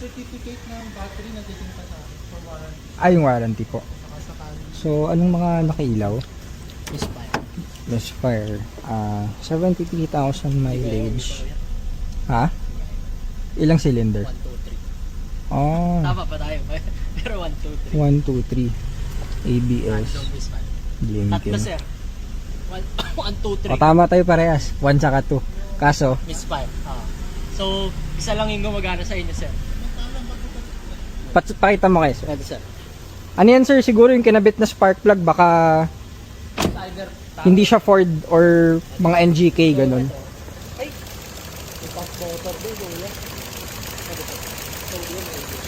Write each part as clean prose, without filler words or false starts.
certificate ng battery na din pa sa akin for warranty. Yung warranty po. So, anong mga nakailaw? Misfire. Misfire. 73,000 mileage. Ha? Ilang cylinder? 1, 2, 3. Oh, Tama pa tayo. Pero 1, 2, 3. 1, 2, 3. ABS. Random misfire. Blinking. Tatlo sir. 1, 2, 3. O, tama tayo parehas. 1 tsaka 2. Kaso, Misfire. So, isa lang yung gumagana sa inyo sir. pakita mo guys. Pwede sir. Ano yan sir? Siguro yung kinabit na spark plug, baka Either hindi siya Ford or mga NGK, ganun. Ay! May pump motor din kuya.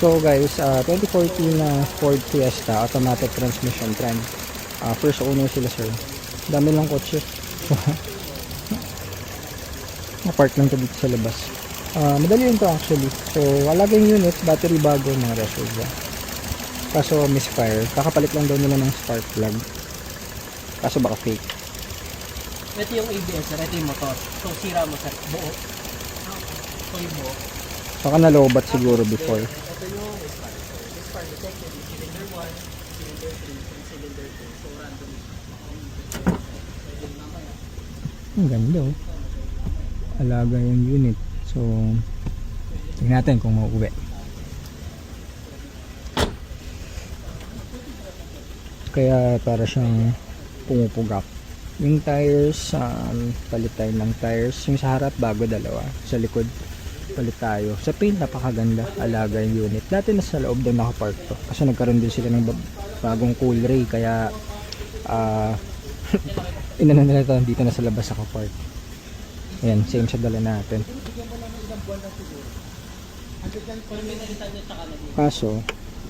So guys, 2014 na Ford Fiesta, automatic transmission trend. First owner sila sir. Dami lang kotse. Na-park lang to dito sa labas. Madali yun to actually. So, wala yung unit, battery bago, mga reserve. Kaso misfire, kakapalit lang daw nila ng spark plug. Kaso baka fake. Ito yung ABS sir. Ito yung motor. So, sira mo sir. Buo. Ito yung buo. Baka nalobat siguro before. Ito yung misfire. Misfire detected. Cylinder 1, cylinder 3, and cylinder 2. So, random. Ang ganda oh. Alaga yung unit. So, tingnan natin kung mauuwi. Kaya para siyang pumupugak. Yung tires, palit tayo ng tires. Yung sa harap bago, dalawa. Sa likod, palit tayo. Sa paint, napakaganda. Alaga yung unit. Dati nasa loob din nakapark to. Kasi nagkaroon din sila ng bagong cool ray. Kaya, inano nila ito, dito na sa labas nakapark. Ayan, same sa dala natin. Kaso,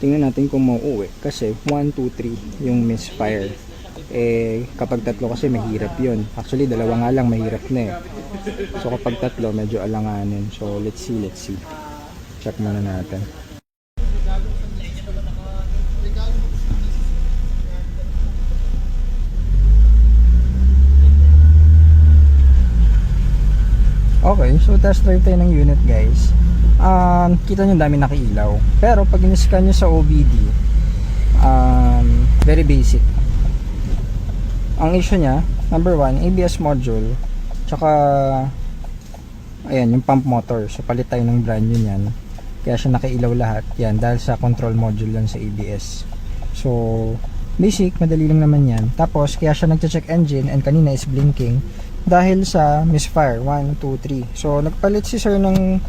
tingnan natin kung mauuwi. Kasi 1, 2, 3 yung misfire. Kapag tatlo kasi mahirap yun. Actually, dalawa nga lang mahirap na eh. So kapag tatlo, medyo alanganin. So let's see. Check muna natin. Okay, so test drive tayo ng unit guys. Kita nyo dami nakailaw. Pero pag in-scan nyo sa OBD, very basic. Ang issue nya, number 1, ABS module. Tsaka, ayan, yung pump motor. So palit tayo ng brand new yan. Kaya siya nakailaw lahat. Yan, dahil sa control module yan sa ABS. So, basic, madali lang naman yan. Tapos, kaya siya nagche-check engine and kanina is blinking. Dahil sa misfire 1, 2, 3. So nagpalit si sir ng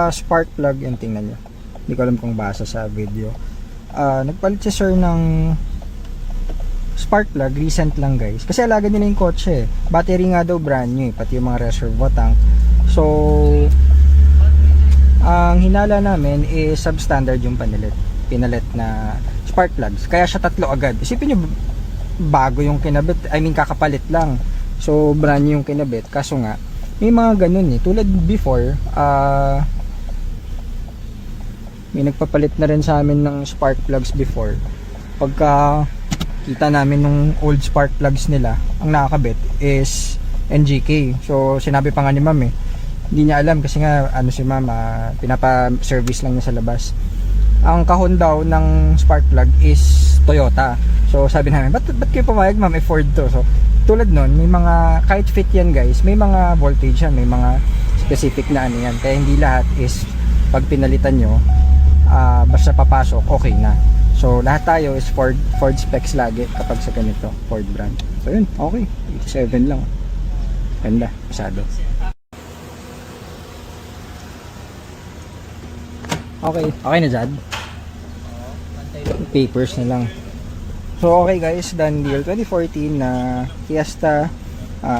spark plug. Yan, tingnan nyo. Hindi ko alam kung basa sa video. Nagpalit si sir ng spark plug. Recent lang guys. Kasi alaga nila yung kotse. Battery nga daw brand new. Pati yung mga reservoir tank. So ang hinala namin is substandard yung pinalit na spark plugs. Kaya siya tatlo agad. Isipin nyo, bago yung kinabit. I mean kakapalit lang. So brand new yung kinabit. Kaso nga may mga ganun eh. Tulad before, may nagpapalit na rin sa amin ng spark plugs before. Pagka kita namin nung old spark plugs nila, ang nakakabit is NGK. So sinabi pa nga ni ma'am eh, hindi niya alam kasi nga ano si ma'am, pinapa-service lang niya sa labas. Ang kahon daw ng spark plug is Toyota. So sabi namin, ba't kayo pumayag ma'am, Ford to? So tulad nun, may mga, kahit fit yan guys, may mga voltage yan, may mga specific na ano yan. Kaya hindi lahat is pag pinalitan nyo, basta papasok, okay na. So lahat tayo is Ford specs lagi kapag sa ganito, Ford brand. So yun, okay, 87 lang. Ganda, pasado. Okay na Jad? Papers na lang. So okay guys, done deal. 2014 na Fiesta,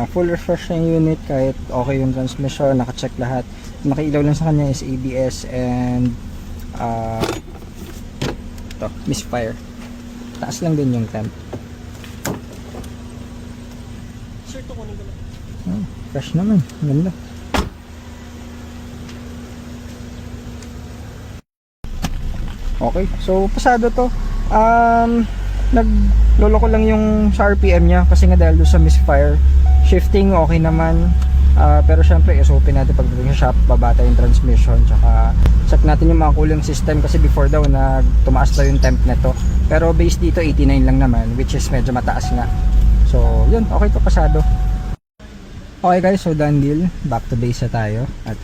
full refresh na unit, kahit okay yung transmission, naka-check lahat. Nakailaw lang sa kanya is ABS and ito, misfire. Taas lang din yung temp. Sir, ito kunin ko lang. Fresh naman, ganda. Okay, so pasado to. Naglolo ko lang yung sa RPM nya kasi nga dahil doon sa misfire. Shifting okay naman. Pero syempre SOP natin pagdating sa shop, babata yung transmission, tsaka check natin yung mga cooling system kasi before daw na tumaas daw yung temp nito. Pero base dito 89 lang naman, which is medyo mataas nga. So yun, okay to, pasado. Okay guys, so done deal. Back to base na tayo. At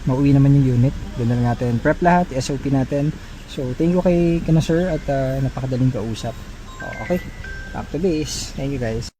mauwi naman yung unit. Doon na natin prep lahat, SOP natin. So thank you kay sir at napakadaling kausap. Okay, back to base. Thank you guys.